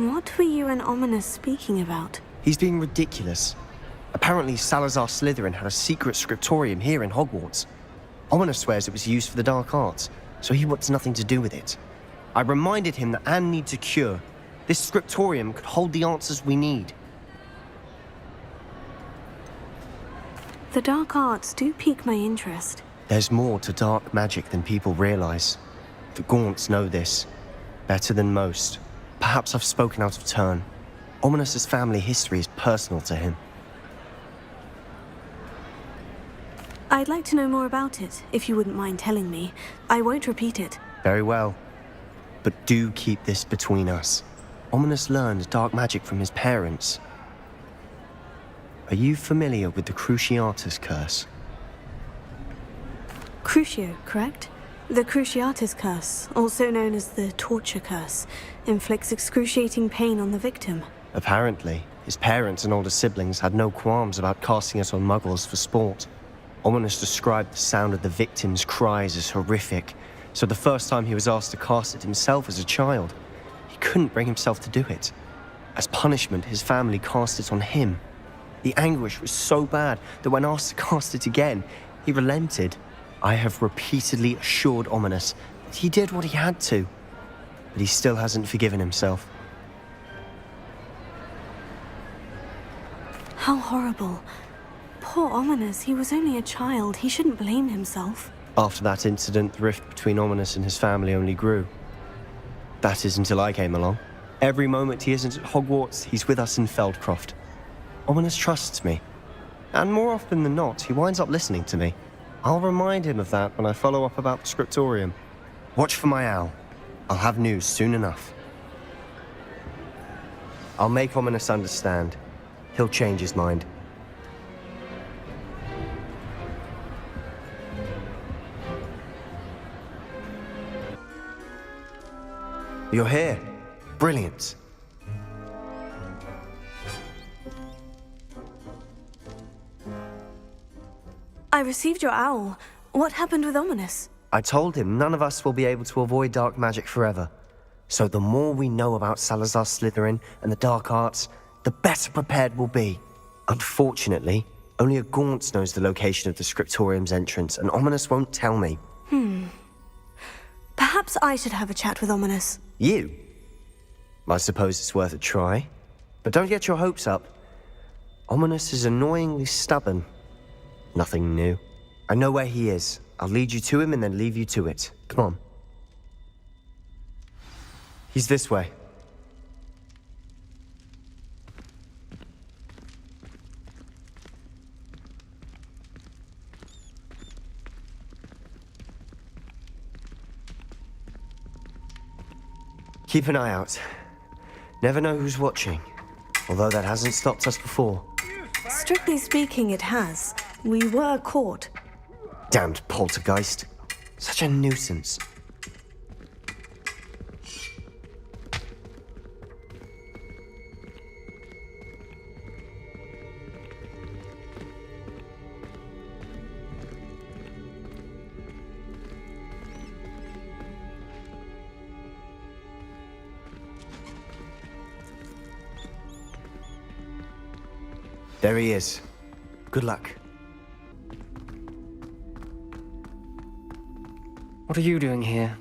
What were you and Ominous speaking about? He's being ridiculous. Apparently, Salazar Slytherin had a secret scriptorium here in Hogwarts. Ominous swears it was used for the dark arts, so he wants nothing to do with it. I reminded him that Anne needs a cure. This scriptorium could hold the answers we need. The dark arts do pique my interest. There's more to dark magic than people realize. The Gaunts know this. Better than most. Perhaps I've spoken out of turn. Ominous's family history is personal to him. I'd like to know more about it, if you wouldn't mind telling me. I won't repeat it. Very well. But do keep this between us. Ominous learned dark magic from his parents. Are you familiar with the Cruciatus Curse? Crucio, correct? The Cruciatus Curse, also known as the Torture Curse, inflicts excruciating pain on the victim. Apparently, his parents and older siblings had no qualms about casting it on muggles for sport. Ominous described the sound of the victim's cries as horrific, so the first time he was asked to cast it himself as a child, he couldn't bring himself to do it. As punishment, his family cast it on him. The anguish was so bad that when asked to cast it again, he relented. I have repeatedly assured Ominous that he did what he had to, but he still hasn't forgiven himself. How horrible. Poor Ominous, he was only a child. He shouldn't blame himself. After that incident, the rift between Ominous and his family only grew. That is until I came along. Every moment he isn't at Hogwarts, he's with us in Feldcroft. Ominous trusts me. And more often than not, he winds up listening to me. I'll remind him of that when I follow up about the scriptorium. Watch for my owl. I'll have news soon enough. I'll make Ominous understand. He'll change his mind. You're here. Brilliant. I received your owl. What happened with Ominous? I told him none of us will be able to avoid dark magic forever. So the more we know about Salazar Slytherin and the dark arts, the better prepared we'll be. Unfortunately, only a Gaunt knows the location of the scriptorium's entrance, and Ominous won't tell me. Perhaps I should have a chat with Ominous. You? I suppose it's worth a try. But don't get your hopes up. Ominous is annoyingly stubborn. Nothing new. I know where he is. I'll lead you to him and then leave you to it. Come on. He's this way. Keep an eye out. Never know who's watching. Although that hasn't stopped us before. Strictly speaking, it has. We were caught. Damned poltergeist. Such a nuisance. There he is. Good luck. What are you doing here?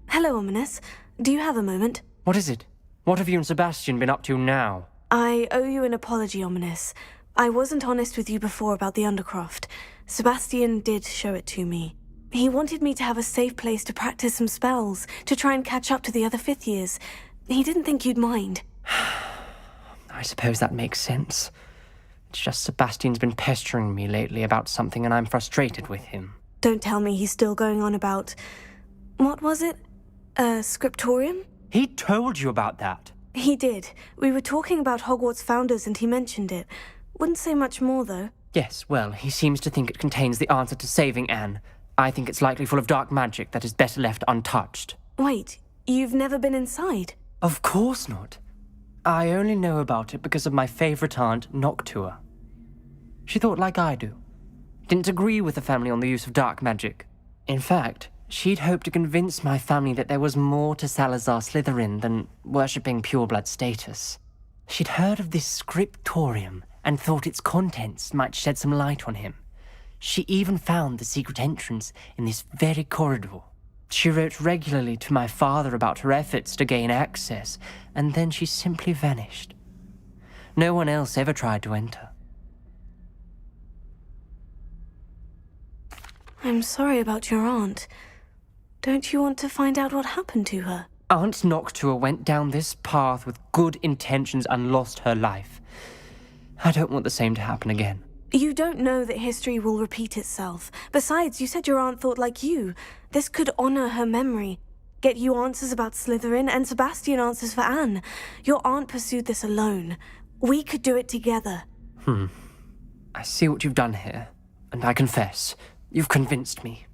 Hello, Ominous. Do you have a moment? What is it? What have you and Sebastian been up to now? I owe you an apology, Ominous. I wasn't honest with you before about the Undercroft. Sebastian did show it to me. He wanted me to have a safe place to practice some spells, to try and catch up to the other fifth years. He didn't think you'd mind. I suppose that makes sense. It's just Sebastian's been pestering me lately about something and I'm frustrated with him. Don't tell me he's still going on about... What was it? Scriptorium? He told you about that? He did. We were talking about Hogwarts founders and he mentioned it. Wouldn't say much more, though. Yes, well, he seems to think it contains the answer to saving Anne. I think it's likely full of dark magic that is better left untouched. Wait, you've never been inside? Of course not. I only know about it because of my favorite aunt, Noctua. She thought like I do. Didn't agree with the family on the use of dark magic. In fact, She'd hoped to convince my family that there was more to Salazar Slytherin than worshipping pureblood status. She'd heard of this scriptorium and thought its contents might shed some light on him. She even found the secret entrance in this very corridor. She wrote regularly to my father about her efforts to gain access, and then she simply vanished. No one else ever tried to enter. I'm sorry about your aunt. Don't you want to find out what happened to her? Aunt Noctua went down this path with good intentions and lost her life. I don't want the same to happen again. You don't know that history will repeat itself. Besides, you said your aunt thought like you. This could honor her memory. Get you answers about Slytherin, and Sebastian answers for Anne. Your aunt pursued this alone. We could do it together. I see what you've done here, and I confess, you've convinced me.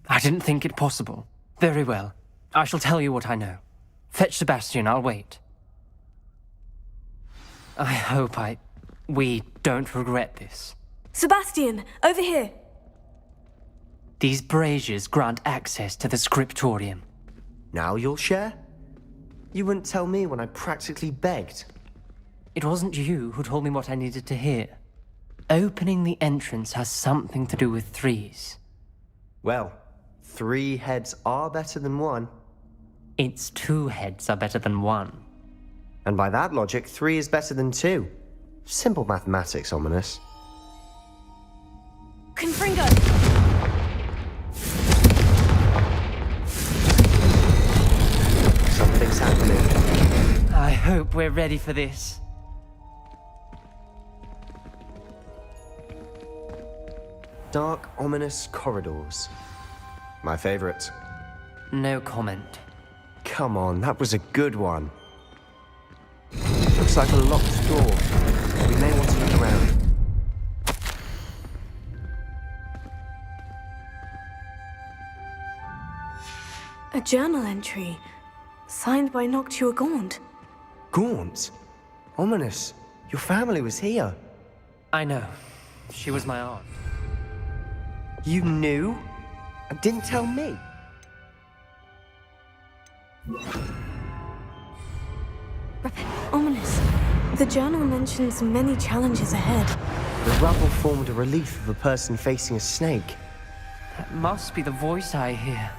I didn't think it possible. Very well. I shall tell you what I know. Fetch Sebastian, I'll wait. I hope we don't regret this. Sebastian, over here! These braziers grant access to the scriptorium. Now you'll share? You wouldn't tell me when I practically begged. It wasn't you who told me what I needed to hear. Opening the entrance has something to do with threes. Well, 3 heads are better than 1. Its 2 heads are better than 1. And by that logic, 3 is better than 2. Simple mathematics, Ominous. Confringo! Something's happening. I hope we're ready for this. Dark, ominous corridors. My favorite. No comment. Come on, that was a good one. Looks like a locked door. We may want to look around. A journal entry. Signed by Noctua Gaunt. Gaunt? Ominous. Your family was here. I know. She was my aunt. You knew? And didn't tell me? Ominous. The journal mentions many challenges ahead. The rubble formed a relief of a person facing a snake. That must be the voice I hear.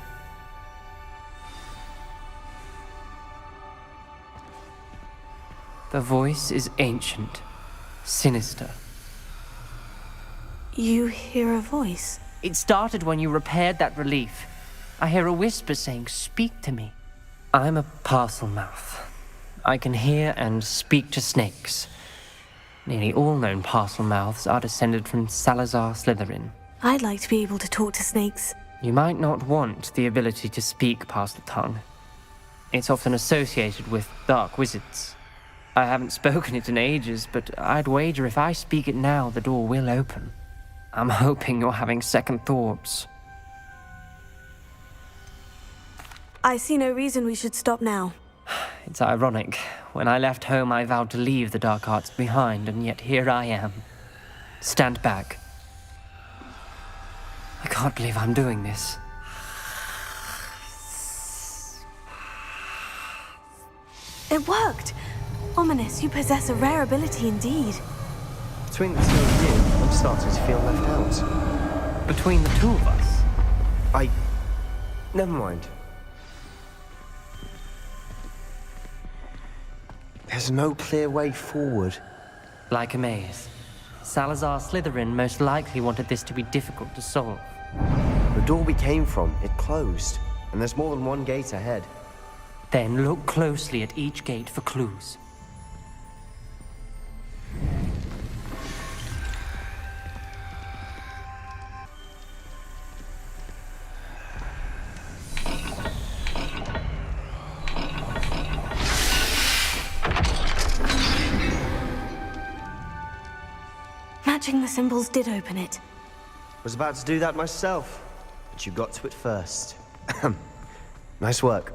The voice is ancient, sinister. You hear a voice? It started when you repaired that relief. I hear a whisper saying, "Speak to me." I'm a parcel mouth. I can hear and speak to snakes. Nearly all known parcel mouths are descended from Salazar Slytherin. I'd like to be able to talk to snakes. You might not want the ability to speak past the tongue. It's often associated with dark wizards. I haven't spoken it in ages, but I'd wager if I speak it now, the door will open. I'm hoping you're having second thoughts. I see no reason we should stop now. It's ironic. When I left home, I vowed to leave the dark arts behind, and yet here I am. Stand back. I can't believe I'm doing this. It worked! Ominous, you possess a rare ability indeed. Between the two of you, I'm starting to feel left out. Between the two of us? Never mind. There's no clear way forward. Like a maze. Salazar Slytherin most likely wanted this to be difficult to solve. The door we came from, it closed. And there's more than one gate ahead. Then look closely at each gate for clues. Matching the symbols did open it. Was about to do that myself, but you got to it first. Nice work.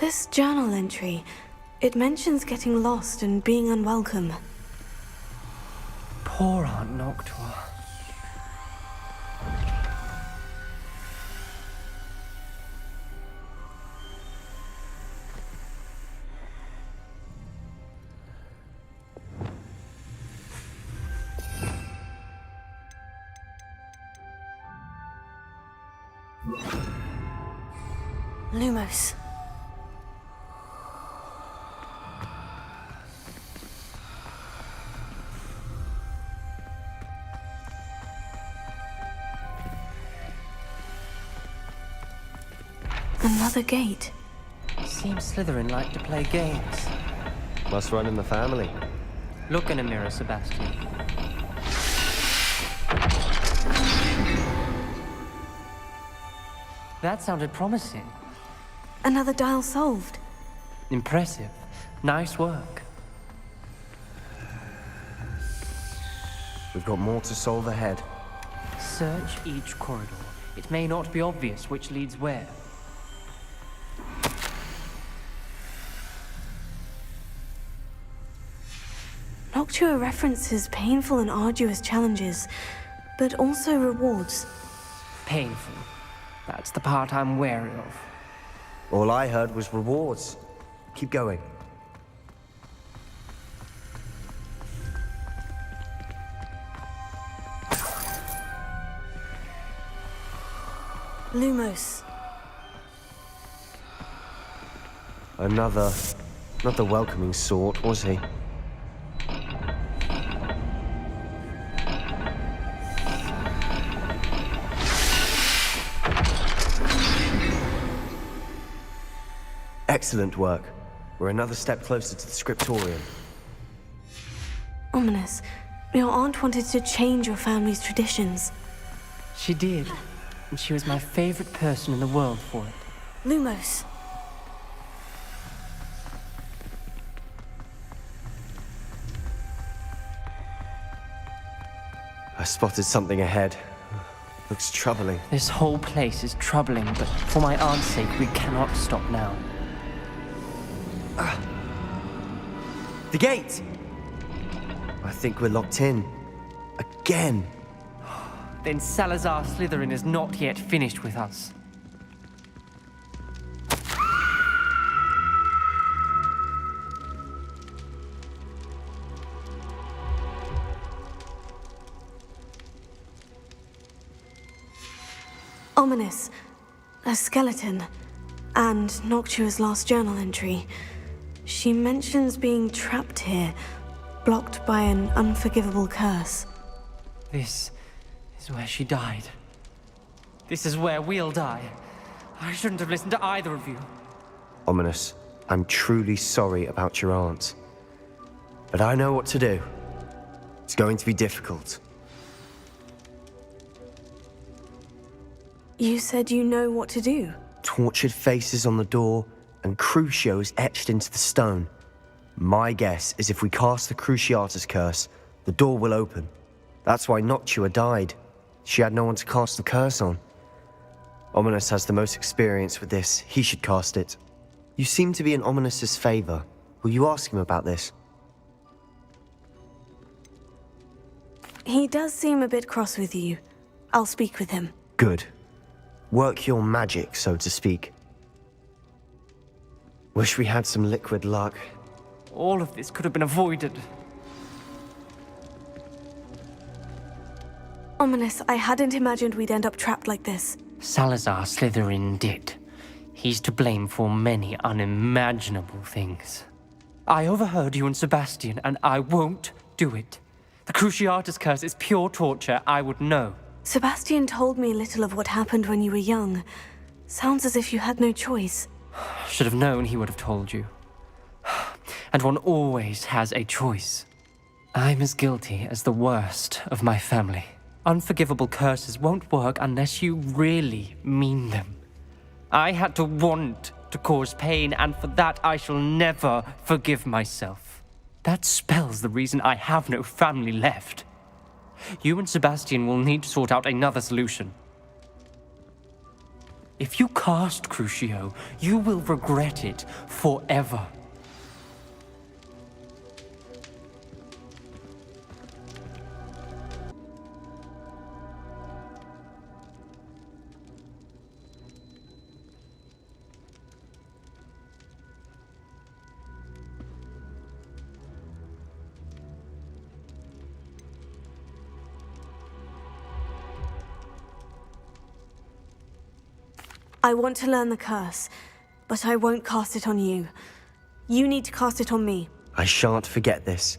This journal entry, it mentions getting lost and being unwelcome. Poor Aunt Noctua. Lumos. Another gate. Seems Slytherin like to play games. Must run in the family. Look in a mirror, Sebastian. That sounded promising. Another dial solved. Impressive. Nice work. We've got more to solve ahead. Search each corridor. It may not be obvious which leads where. Noctua references painful and arduous challenges, but also rewards. Painful. That's the part I'm wary of. All I heard was rewards. Keep going. Lumos. Another... not the welcoming sort, was he? Excellent work. We're another step closer to the scriptorium. Ominous. Your aunt wanted to change your family's traditions. She did. And she was my favorite person in the world for it. Lumos. I spotted something ahead. Looks troubling. This whole place is troubling, but for my aunt's sake, we cannot stop now. The gate! I think we're locked in. Again. Then Salazar Slytherin is not yet finished with us. Ominous. A skeleton. And Noctua's last journal entry. She mentions being trapped here, blocked by an unforgivable curse. This is where she died. This is where we'll die. I shouldn't have listened to either of you. Ominous, I'm truly sorry about your aunt. But I know what to do. It's going to be difficult. You said you know what to do. Tortured faces on the door, and Crucios etched into the stone. My guess is if we cast the Cruciatus curse, the door will open. That's why Noctua died. She had no one to cast the curse on. Ominous has the most experience with this. He should cast it. You seem to be in Ominous's favor. Will you ask him about this? He does seem a bit cross with you. I'll speak with him. Good. Work your magic, so to speak. Wish we had some liquid luck. All of this could have been avoided. Ominous, I hadn't imagined we'd end up trapped like this. Salazar Slytherin did. He's to blame for many unimaginable things. I overheard you and Sebastian, and I won't do it. The Cruciatus curse is pure torture, I would know. Sebastian told me little of what happened when you were young. Sounds as if you had no choice. Should have known he would have told you. And one always has a choice. I'm as guilty as the worst of my family. Unforgivable curses won't work unless you really mean them. I had to want to cause pain, and for that I shall never forgive myself. That spells the reason I have no family left. You and Sebastian will need to sort out another solution. If you cast Crucio, you will regret it forever. I want to learn the curse, but I won't cast it on you. You need to cast it on me. I shan't forget this.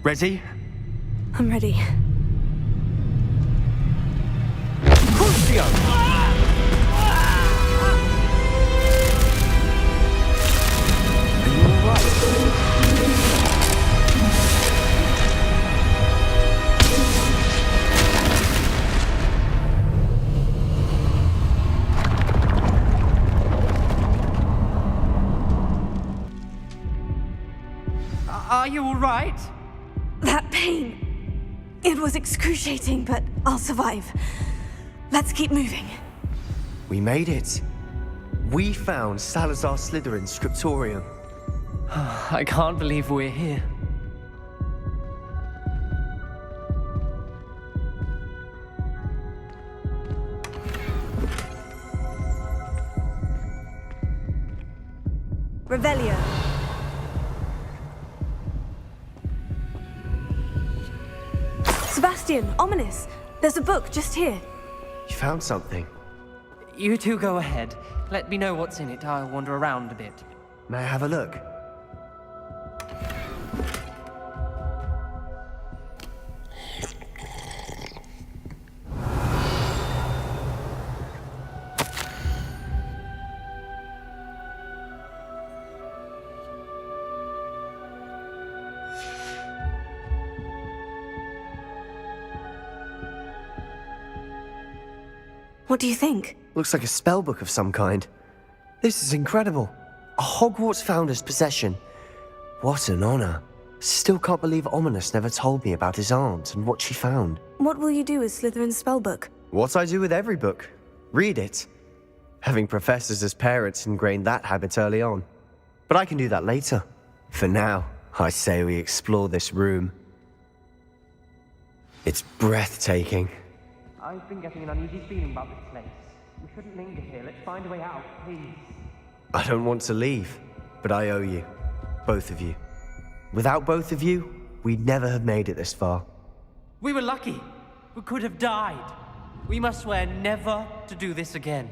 Ready? I'm ready. Crucio! Are you alright? Are you all right? That pain. It was excruciating, but I'll survive. Let's keep moving. We made it. We found Salazar Slytherin's scriptorium. I can't believe we're here. Revelio. Sebastian, ominous. There's a book just here. You found something. You two go ahead. Let me know what's in it. I'll wander around a bit. May I have a look? What do you think? Looks like a spellbook of some kind. This is incredible. A Hogwarts founder's possession. What an honor. Still can't believe Ominous never told me about his aunt and what she found. What will you do with Slytherin's spellbook? What I do with every book. Read it. Having professors as parents ingrained that habit early on. But I can do that later. For now, I say we explore this room. It's breathtaking. I've been getting an uneasy feeling about this place. We shouldn't linger here. Let's find a way out, please. I don't want to leave, but I owe you. Both of you. Without both of you, we'd never have made it this far. We were lucky. We could have died. We must swear never to do this again.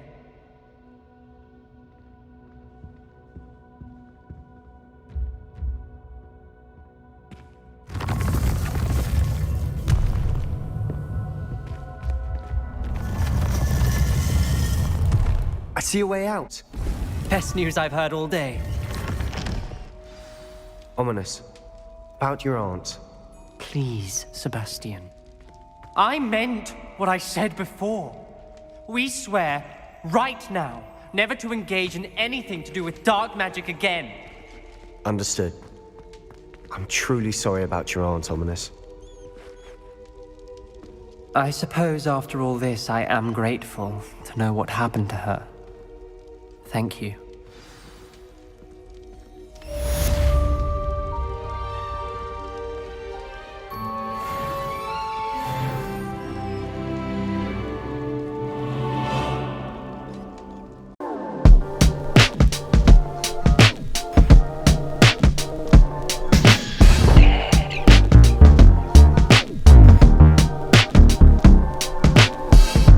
I see a way out. Best news I've heard all day. Ominous. About your aunt. Please, Sebastian. I meant what I said before. We swear, right now, never to engage in anything to do with dark magic again. Understood. I'm truly sorry about your aunt, Ominous. I suppose after all this, I am grateful to know what happened to her. Thank you.